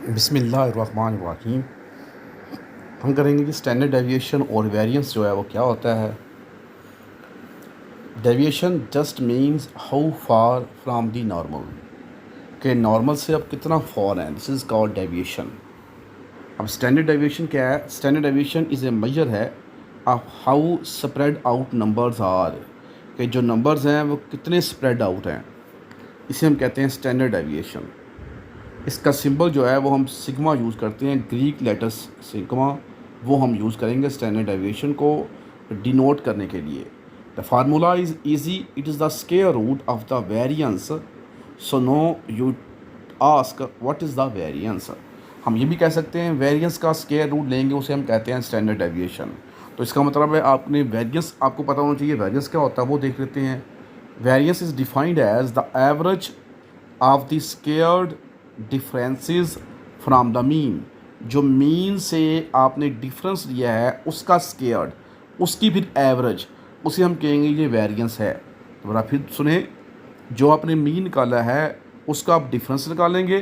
बिस्मिल्लाहिर्रहमानिर्रहीम। हम करेंगे कि स्टैंडर्ड डेविएशन और वेरिएंस जो है वो क्या होता है। Deviation just means how far from the normal, के नॉर्मल से अब कितना फार है, दिस इज़ कॉल्ड डेविएशन। अब स्टैंडर्ड डेविएशन क्या है? Standard deviation is a measure है of how spread out numbers are, के जो नंबर्स हैं वो कितने स्प्रेड आउट हैं, इसे हम कहते हैं स्टैंडर्ड डेविएशन। इसका सिंबल जो है वो हम सिग्मा यूज़ करते हैं, ग्रीक लेटर्स सिग्मा, वो हम यूज़ करेंगे स्टैंडर्ड डेविएशन को डिनोट करने के लिए। The formula is easy, it is the square root of the variance. So no you ask what is the variance. हम ये भी कह सकते हैं वेरिएंस का स्क्वायर रूट लेंगे, उसे हम कहते हैं स्टैंडर्ड डेविएशन। तो इसका मतलब है आपने वेरिएंस आपको पता होना चाहिए, वेरिएंस क्या होता है वो देख लेते हैं। Variance is defined as the average of the squared differences from the mean. जो मीन से आपने डिफरेंस लिया है उसका स्क्वायर्ड, उसकी फिर एवरेज, उसे हम कहेंगे ये वेरिएंस है। दोबारा फिर सुने, जो आपने मीन निकाला है उसका आप डिफरेंस निकालेंगे,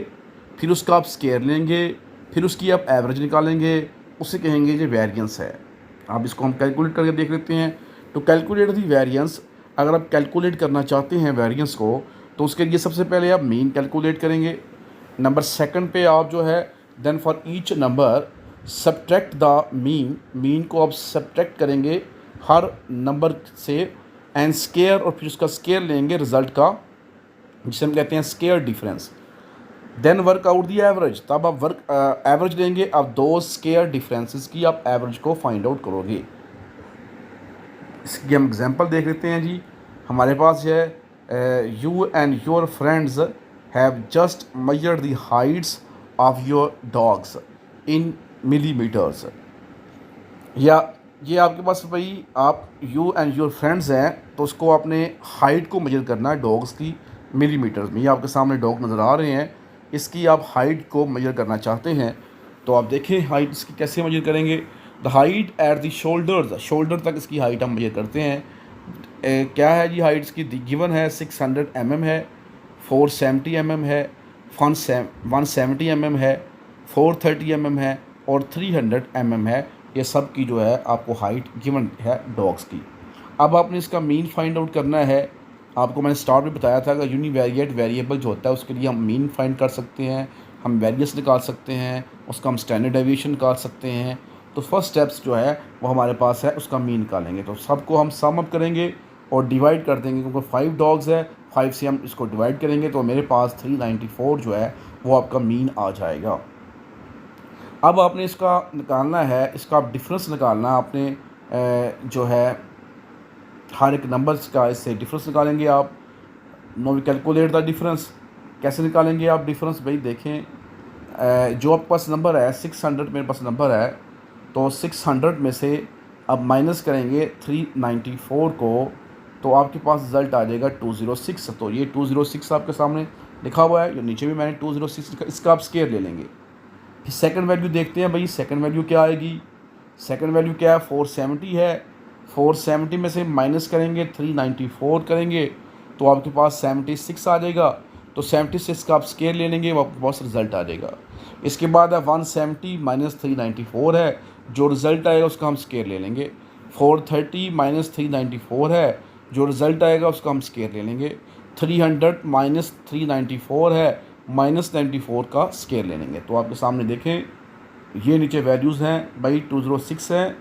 फिर उसका आप स्क्वायर लेंगे, फिर उसकी आप एवरेज निकालेंगे, उसे कहेंगे ये वेरिएंस है। अब इसको हम कैलकुलेट करके देख लेते हैं। टू कैलकुलेट दी वेरिएंस, अगर आप कैलकुलेट करना चाहते हैं वेरिएंस को, तो उसके लिए सबसे पहले आप मीन कैलकुलेट करेंगे। नंबर सेकंड पे आप जो है then for each number subtract the mean, mean को आप सब्ट्रैक्ट करेंगे हर नंबर से, एंड स्क्वायर, और फिर उसका स्क्वायर लेंगे रिजल्ट का, जिसे हम कहते हैं square difference. Then work out the average, तब आप वर्क एवरेज लेंगे, अब दो स्क्वायर डिफरेंसेस की आप एवरेज को फाइंड आउट करोगे। इसकी हम एग्जांपल देख लेते हैं जी। हमारे पास है you and your friends have just measured the heights of your dogs in millimeters। या ये आपके पास भाई, आप यू एंड योर फ्रेंड्स हैं तो उसको आपने हाइट को मेजर करना है डॉग्स की मिलीमीटर्स में। ये आपके सामने डॉग नज़र आ रहे हैं, इसकी आप हाइट को मेजर करना चाहते हैं तो आप देखें हाइट इसकी कैसे मेजर करेंगे। The height at the shoulders, shoulder तक इसकी हाइट हम मेजर करते हैं। क्या है जी हाइट इसकी गिवन है 600 mm है, 470 mm है, 170 mm है, 430 mm है और 300 mm है। ये सब की जो है आपको हाइट गिवन है डॉग्स की। अब आपने इसका मीन फाइंड आउट करना है। आपको मैंने स्टार्ट में बताया था कि यूनिवेरिएट वेरिएबल जो होता है उसके लिए हम मीन फाइंड कर सकते हैं, हम वेरियस निकाल सकते हैं, उसका हम स्टैंडर्ड डेविएशन निकाल सकते हैं। तो फर्स्ट स्टेप्स जो है वो हमारे पास है, उसका मीन निकालेंगे। तो सबको हम सम अप करेंगे और डिवाइड कर देंगे, क्योंकि 5 डॉग्स है, 5 से हम इसको डिवाइड करेंगे तो मेरे पास 394 जो है वो आपका मीन आ जाएगा। अब आपने इसका निकालना है, इसका आप डिफरेंस निकालना है आपने, जो है हर एक नंबर्स का इससे डिफरेंस निकालेंगे आप। No we calculate the difference, कैसे निकालेंगे आप डिफरेंस भाई देखें। जो आपके पास नंबर है 600, मेरे पास नंबर है, तो 600 में से अब माइनस करेंगे 394 को, तो आपके पास रिज़ल्ट आ जाएगा 206। तो ये 206 आपके सामने लिखा हुआ है, जो नीचे भी मैंने 206 लिखा, इसका आप स्केयर ले लेंगे। फिर सेकंड वैल्यू देखते हैं भाई, सेकंड वैल्यू क्या आएगी। सेकंड वैल्यू क्या है, 470 है। 470 में से माइनस करेंगे 394 करेंगे तो आपके पास 76 आ जाएगा। तो 76 का आप स्केयर ले लेंगे, वो आपके पास रिज़ल्ट आ जाएगा। इसके बाद है 170 माइनस 394 है, जो रिज़ल्ट आएगा उसका हम स्केयर ले लेंगे। 430 माइनस 394 है, जो रिज़ल्ट आएगा उसका हम स्केयर ले लेंगे। 300 माइनस 394 है, माइनस 94 का स्केयर ले लेंगे। तो आपके सामने देखें ये नीचे वैल्यूज़ हैं भाई, 206 है,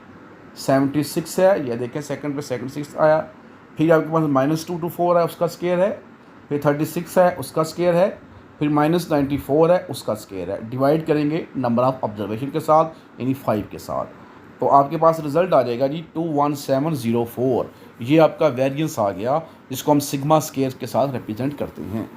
76 है, ये देखें सेकंड पे 76 आया। फिर आपके पास -224 है, उसका स्केयर है। फिर 36 है, उसका स्केयर है। फिर -94 है, उसका स्केयर है। डिवाइड करेंगे नंबर ऑफ़ ऑब्जर्वेशन के साथ, यानी 5 के साथ, तो आपके पास रिज़ल्ट आ जाएगा जी 21704। ये आपका वेरिएंस आ गया, जिसको हम सिग्मा स्केयर के साथ रिप्रेजेंट करते हैं।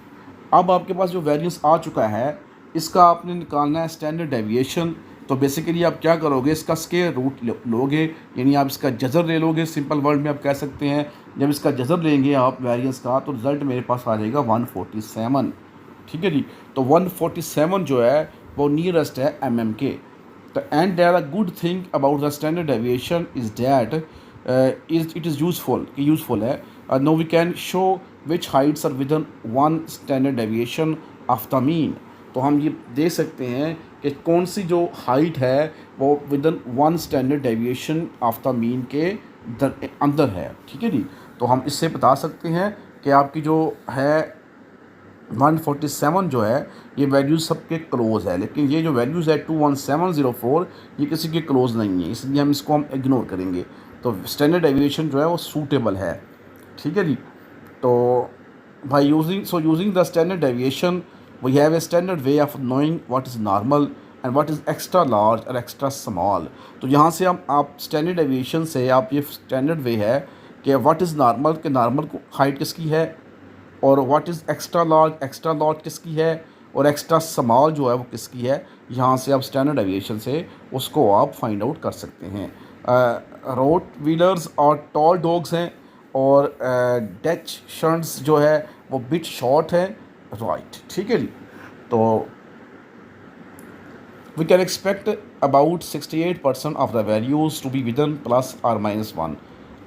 अब आपके पास जो वेरिएंस आ चुका है, इसका आपने निकालना है स्टैंडर्ड डेविएशन। तो बेसिकली आप क्या करोगे, इसका स्क्वायर रूट लोगे, यानी आप इसका जज़र ले लोगे। सिंपल वर्ड में आप कह सकते हैं, जब इसका जज़र लेंगे आप वेरिएंस का, तो रिज़ल्ट मेरे पास आ जाएगा 147। ठीक है जी। तो 147 जो है वो नियरेस्ट है mm के। तो and there a good thing about the standard deviation is that it is useful है। Now we can show which heights are within one standard deviation of the mean। तो हम ये देख सकते हैं कि कौन सी जो हाइट है वो within 1 standard deviation of the mean के अंदर है, ठीक है जी। तो हम इससे बता सकते हैं कि आपकी जो है 147 जो है ये वैल्यूज़ सबके क्लोज़ है, लेकिन ये जो वैल्यूज़ है 21704 ये किसी के क्लोज़ नहीं है, इसलिए हम इसको इग्नोर करेंगे। तो स्टैंडर्ड डेविएशन जो है वो सूटेबल है, ठीक है जी। तो by using the standard deviation we have a standard way of knowing what is normal and what is extra large और extra small। तो यहाँ से हम आप स्टैंडर्ड डेविएशन से आप ये स्टैंडर्ड वे है कि व्हाट इज़ नॉर्मल के नॉर्मल को हाइट किसकी है, और व्हाट इज़ एक्स्ट्रा लार्ज किसकी है, और एक्स्ट्रा स्मॉल जो है वो किसकी है। यहाँ से आप स्टैंडर्ड डेविएशन से उसको आप फाइंड आउट कर सकते हैं। रोट व्हीलर्स और टॉल डॉग्स हैं, और डच शर्ट्स जो है वो बिट शॉर्ट है, राइट, ठीक है जी। तो we can expect about 68% of the values to be within +or-1।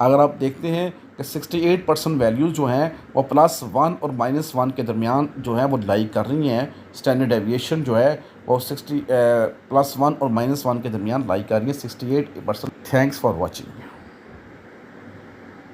अगर आप देखते हैं कि 68% वैल्यूज़ जो हैं वो +1 और -1 के दरमियान जो है वो लाई कर रही हैं। स्टैंडर्ड डेविएशन जो है वो +1 और -1 के दरमियान लाई कर रही है 68%। Thanks for watching.